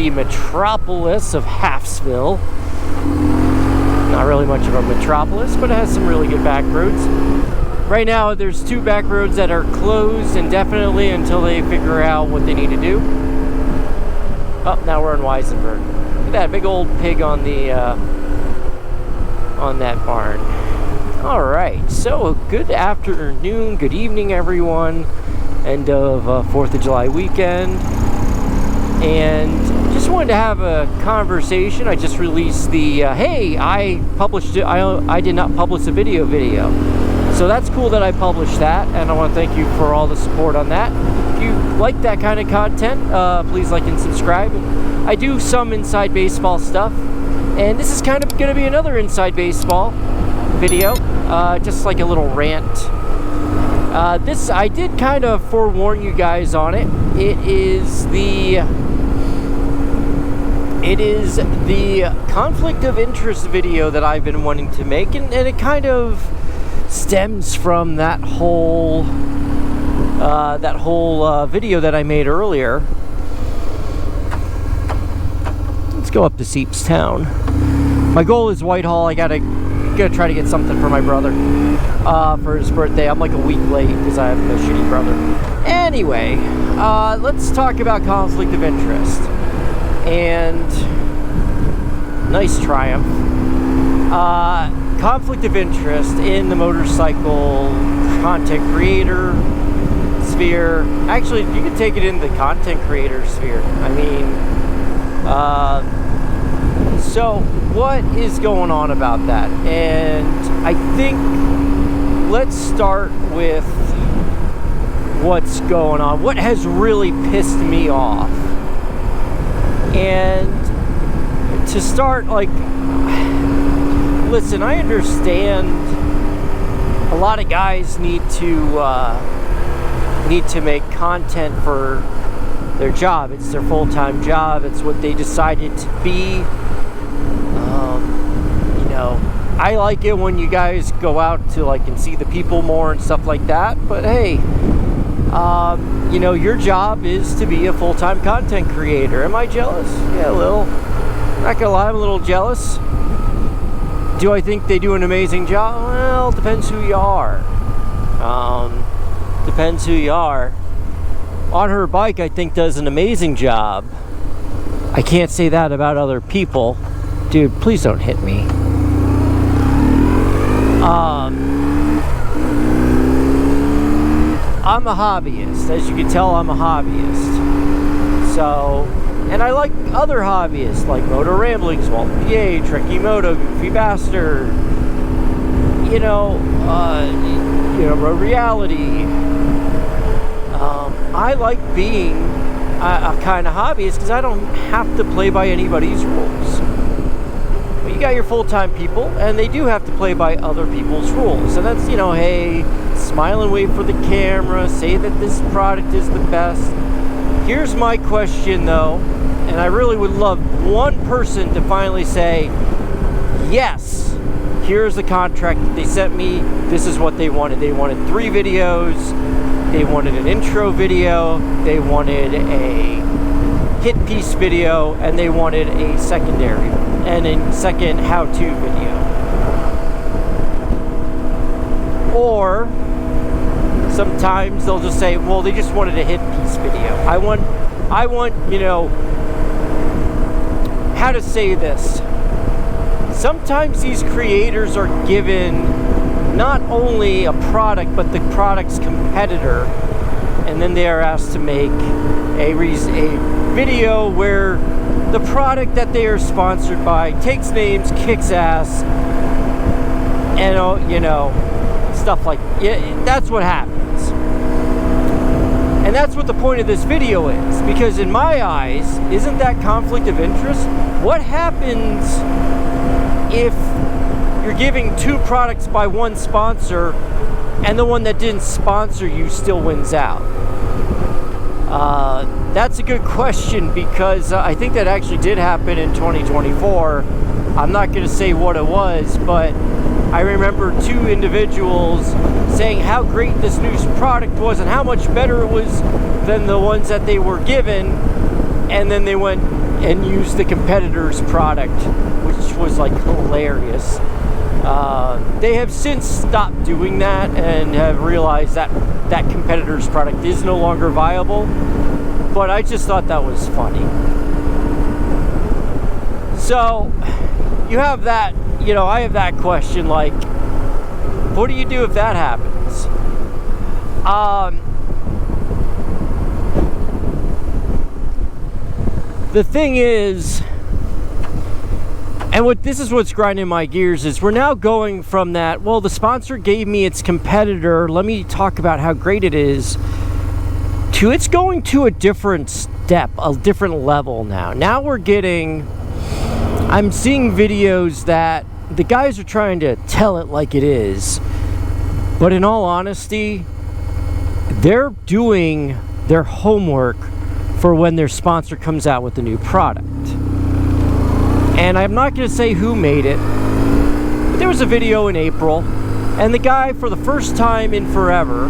the metropolis of Hafsville. Not really much of a metropolis, but it has some really good back roads. Right now, there's 2 back roads that are closed indefinitely until they figure out what they need to do. Oh, now we're in Weisenberg. Look at that big old pig on the on that barn. All right, so good afternoon, good evening, everyone. End of 4th of July weekend, and just wanted to have a conversation. I just released the hey, I published it. I did not publish a video, so that's cool that I published that, and I want to thank you for all the support on that. If you like that kind of content, please like and subscribe. I do some inside baseball stuff, and this is kind of going to be another inside baseball video, just like a little rant. This, I did kind of forewarn you guys on it. It is the conflict of interest video that I've been wanting to make, and it kind of stems from that whole video that I made earlier. Let's go up to Seepstown. My goal is Whitehall. I gotta try to get something for my brother for his birthday. I'm like a week late because I have a shitty brother. Anyway, let's talk about conflict of interest. And nice triumph. Conflict of interest in the motorcycle content creator sphere. Actually, you can take it in the content creator sphere. I mean, so what is going on about that? And I think let's start with what's going on. What has really pissed me off? And to start, like, listen, I understand a lot of guys need to make content for their job. It's their full-time job. It's what they decided to be. You know, I like it when you guys go out to like and see the people more and stuff like that. But hey, you know, your job is to be a full-time content creator. Am I jealous? Yeah, a little. Not gonna lie, I'm a little jealous. Do I think they do an amazing job? Well, it depends who you are. Depends who you are. On Her Bike, I think, does an amazing job. I can't say that about other people. Dude, please don't hit me. I'm a hobbyist. As you can tell, I'm a hobbyist. So, and I like other hobbyists, like Moto Ramblings, Walton PA, Trekkie Moto, Goofy Bastard, you know, Road Reality. I like being a kind of hobbyist because I don't have to play by anybody's rules. But you got your full-time people, and they do have to play by other people's rules. And that's, you know, hey, smile and wave for the camera, say that this product is the best. Here's my question, though, and I really would love one person to finally say, yes, here's the contract that they sent me. This is what they wanted. They wanted 3 videos. They wanted an intro video, they wanted a hit piece video, and they wanted a secondary and a second how-to video. Or sometimes they'll just say, well, they just wanted a hit piece video. I want, you know, how to say this. Sometimes these creators are given not only a product, but the product's competitor, and then they are asked to make a video where the product that they are sponsored by takes names, kicks ass, and you know, stuff like, yeah, that's what happens. And that's what the point of this video is, because in my eyes, isn't that conflict of interest? What happens if you're giving 2 products by one sponsor, and the one that didn't sponsor you still wins out? That's a good question, because I think that actually did happen in 2024. I'm not going to say what it was, but I remember 2 individuals saying how great this new product was and how much better it was than the ones that they were given, and then they went, and used the competitor's product, which was like hilarious. They have since stopped doing that and have realized that that competitor's product is no longer viable, but I just thought that was funny. So you have that, you know, I have that question, like, what do you do if that happens? The thing is, and this is what's grinding my gears, is we're now going from that, well, the sponsor gave me its competitor, let me talk about how great it is, to it's going to a different step, a different level now. Now we're getting, I'm seeing videos that the guys are trying to tell it like it is, but in all honesty, they're doing their homework for when their sponsor comes out with a new product. And I'm not going to say who made it, but there was a video in April, and the guy, for the first time in forever,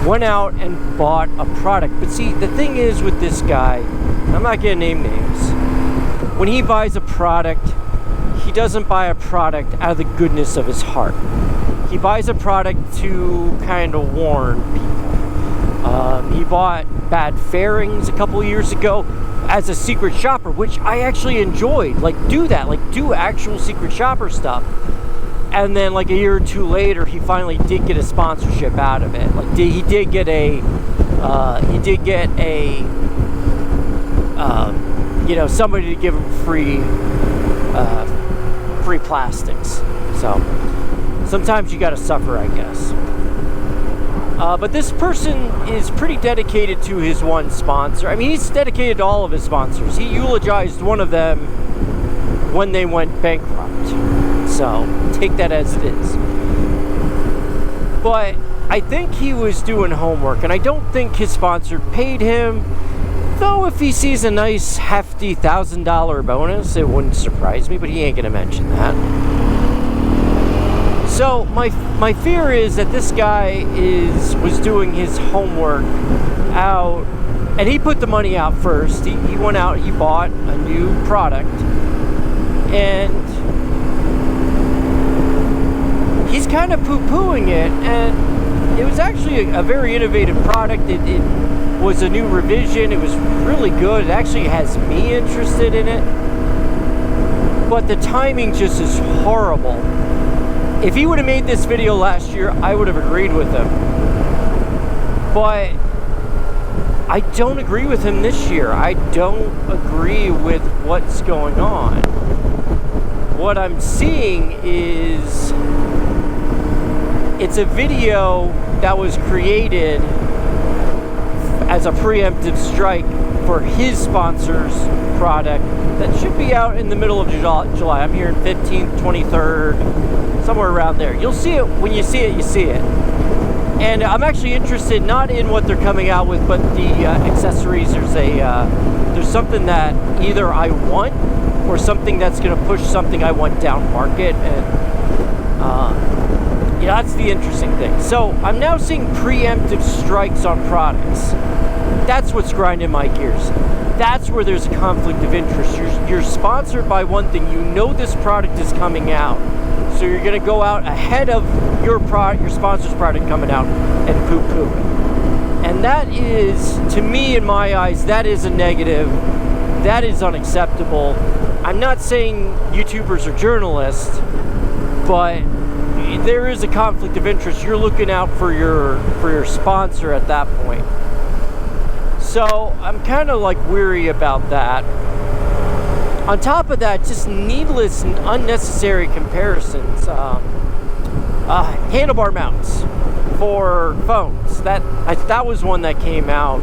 went out and bought a product. But see, the thing is with this guy, I'm not going to name names, when he buys a product, he doesn't buy a product out of the goodness of his heart. He buys a product to kind of warn people. He bought bad fairings a couple years ago as a secret shopper, which I actually enjoyed. Like, do that, like do actual secret shopper stuff. And then like a year or two later, he finally did get a sponsorship out of it. Like he did get a you know, somebody to give him free plastics. So sometimes you gotta suffer, I guess. But this person is pretty dedicated to his one sponsor. I mean, he's dedicated to all of his sponsors. He eulogized one of them when they went bankrupt. So take that as it is. But I think he was doing homework, and I don't think his sponsor paid him. Though if he sees a nice hefty $1,000 bonus, it wouldn't surprise me, but he ain't gonna mention that. So my fear is that this guy was doing his homework out, and he put the money out first. He went out, he bought a new product, and he's kind of poo-pooing it, and it was actually a very innovative product. It was a new revision. It was really good. It actually has me interested in it, but the timing just is horrible. If he would have made this video last year, I would have agreed with him. But I don't agree with him this year. I don't agree with what's going on. What I'm seeing is it's a video that was created as a preemptive strike for his sponsor's product that should be out in the middle of July. I'm hearing 15th, 23rd, somewhere around there. You'll see it when you see it, you see it. And I'm actually interested not in what they're coming out with, but the accessories. There's something that either I want or something that's going to push something I want down market, and you know, that's the interesting thing. So I'm now seeing preemptive strikes on products. That's what's grinding my gears. That's where there's a conflict of interest. You're sponsored by one thing. You know this product is coming out, so you're going to go out ahead of your sponsor's product coming out and poo-poo it. And that is, to me, in my eyes, that is a negative. That is unacceptable. I'm not saying YouTubers are journalists, but there is a conflict of interest. You're looking out for your sponsor at that point. So I'm kind of like weary about that. On top of that, just needless and unnecessary comparisons. Handlebar mounts for phones. That was one that came out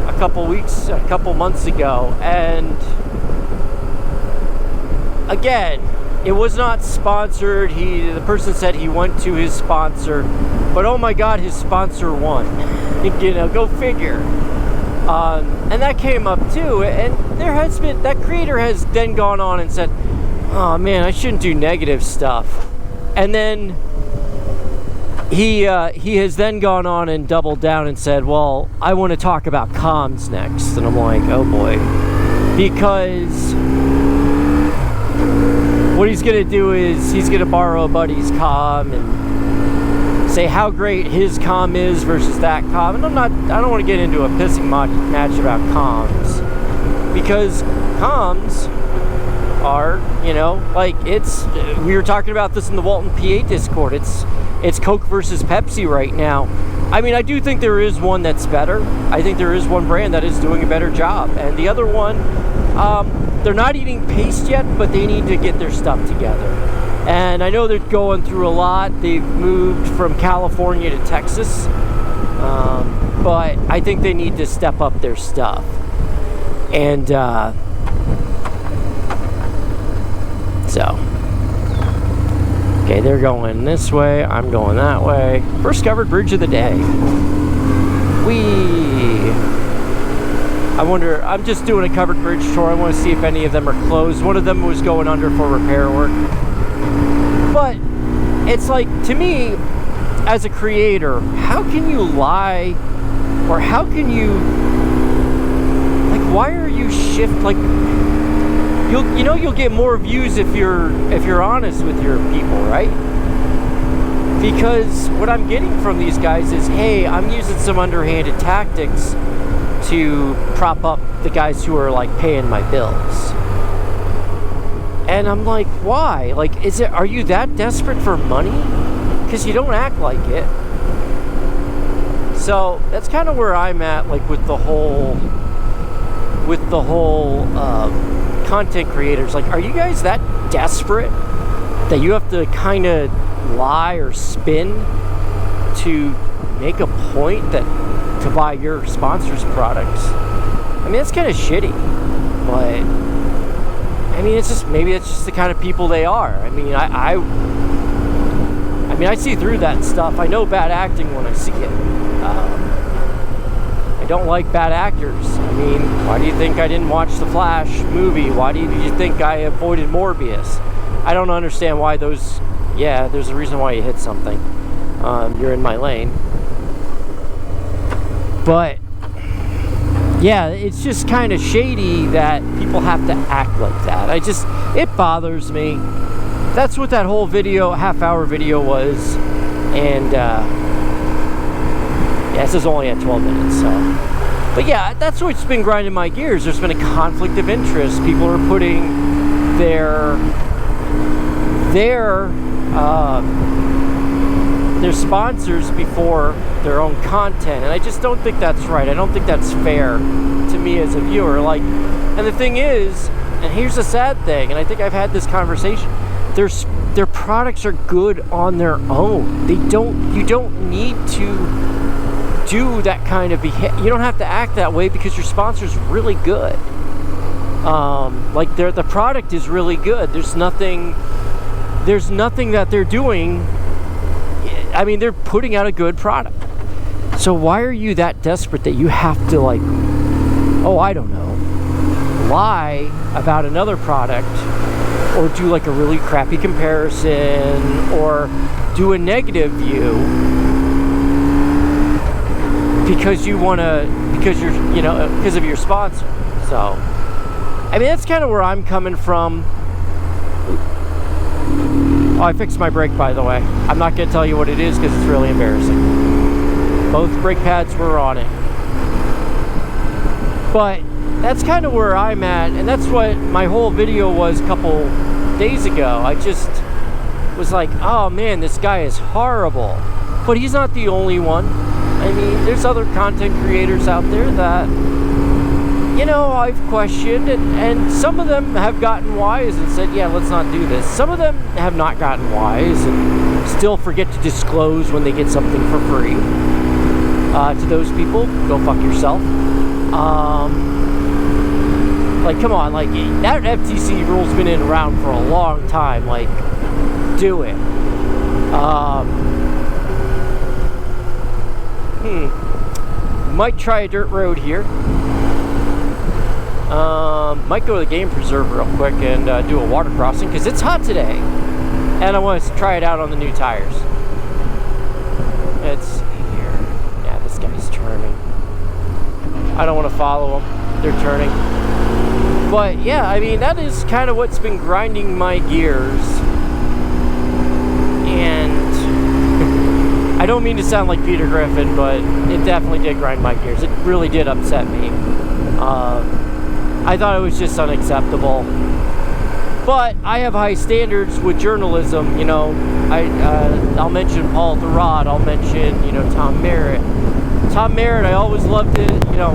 a couple months ago, and again, it was not sponsored. The person said he went to his sponsor, but oh my God, his sponsor won. You know, go figure. And that came up too, and that creator has then gone on and said, oh man, I shouldn't do negative stuff. And then he has then gone on and doubled down and said, well, I want to talk about comms next. And I'm like, oh boy. because what he's gonna do is he's gonna borrow a buddy's comm and say how great his comm is versus that comm. And I don't want to get into a pissing match about comms, because comms are, you know, like, we were talking about this in the Walton PA Discord. It's Coke versus Pepsi right now. I mean, I do think there is one that's better. I think there is one brand that is doing a better job, and the other one, they're not eating paste yet, but they need to get their stuff together. And I know they're going through a lot. They've moved from California to Texas, but I think they need to step up their stuff. And so, okay, they're going this way, I'm going that way. First covered bridge of the day. I wonder, I'm just doing a covered bridge tour. I want to see if any of them are closed. One of them was going under for repair work. But it's like, to me, as a creator, how can you lie, or how can you, like, why are you like, you'll get more views if you're honest with your people, right? Because what I'm getting from these guys is, hey, I'm using some underhanded tactics to prop up the guys who are like paying my bills. And I'm like, why? Like, are you that desperate for money? Because you don't act like it. So that's kind of where I'm at, like, with the whole content creators. Like, are you guys that desperate that you have to kind of lie or spin to make a point to buy your sponsor's products? I mean, it's kind of shitty, but I mean, maybe it's just the kind of people they are. I mean, I see through that stuff. I know bad acting when I see it. I don't like bad actors. I mean, why do you think I didn't watch the Flash movie? Why do you think I avoided Morbius? I don't understand why those. Yeah, there's a reason why you hit something. You're in my lane. But yeah, it's just kind of shady that people have to act like that. It bothers me. That's what that whole video, half-hour video was. And yeah, this is only at 12 minutes, so. But yeah, that's what's been grinding my gears. There's been a conflict of interest. People are putting their sponsors before their own content, and I just don't think that's right. I don't think that's fair to me as a viewer. Like, and the thing is, and here's the sad thing, and I think I've had this conversation, their products are good on their own. You don't need to do that kind of behavior. You don't have to act that way because your sponsor's really good. Like, the product is really good. There's nothing that they're doing. I mean, they're putting out a good product. So why are you that desperate that you have to, like, oh, I don't know, lie about another product, or do like a really crappy comparison, or do a negative view because you're, because of your sponsor. So, I mean, that's kind of where I'm coming from. Oh, I fixed my brake, by the way. I'm not going to tell you what it is because it's really embarrassing. Both brake pads were on it. But that's kind of where I'm at, and that's what my whole video was a couple days ago. I just was like, oh man, this guy is horrible. But he's not the only one. I mean, there's other content creators out there that, you know, I've questioned, and some of them have gotten wise and said, yeah, let's not do this. Some of them have not gotten wise and still forget to disclose when they get something for free. To those people, go fuck yourself. Like, come on, like, that FTC rule's been around for a long time. Like, do it. Might try a dirt road here. Might go to the game preserve real quick and do a water crossing because it's hot today, and I want to try it out on the new tires. Let's see here. Yeah, this guy's turning. I don't want to follow him. They're turning. But yeah, I mean, that is kind of what's been grinding my gears. And I don't mean to sound like Peter Griffin, but it definitely did grind my gears. It really did upset me. I thought it was just unacceptable. But I have high standards with journalism, you know. I'll mention Paul Thurrott, I'll mention, you know, Tom Merritt. Tom Merritt, I always loved it, you know,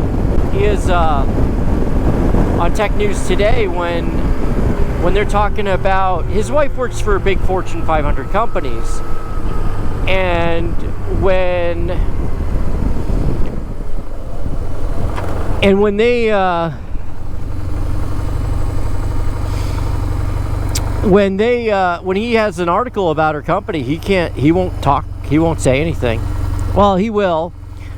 he is on Tech News Today when they're talking about, his wife works for big Fortune 500 companies, and when he has an article about her company, he won't say anything. Well, he will,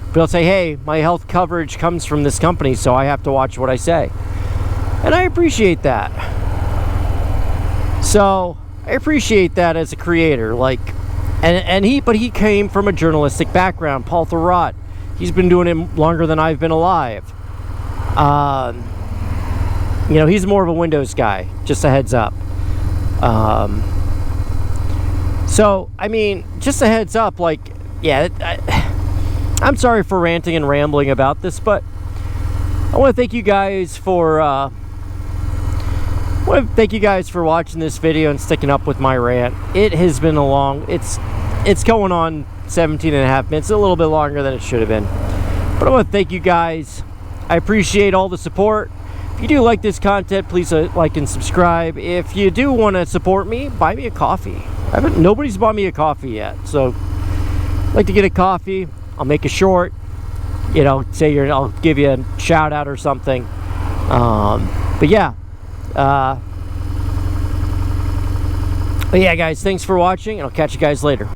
but he'll say, hey, my health coverage comes from this company, so I have to watch what I say. And I appreciate that. So I appreciate that as a creator, like, but he came from a journalistic background. Paul Thurrott, he's been doing it longer than I've been alive. You know, he's more of a Windows guy, just a heads up. So, I mean, just a heads up, like, yeah, I'm sorry for ranting and rambling about this, but I want to thank you guys for, watching this video and sticking up with my rant. It has been it's going on 17 and a half minutes, a little bit longer than it should have been. But I want to thank you guys. I appreciate all the support. If you do like this content, please like and subscribe. If you do want to support me, buy me a coffee. Nobody's bought me a coffee yet, so I'd like to get a coffee. I'll make a short, you know, I'll give you a shout out or something. But yeah, guys, thanks for watching, and I'll catch you guys later.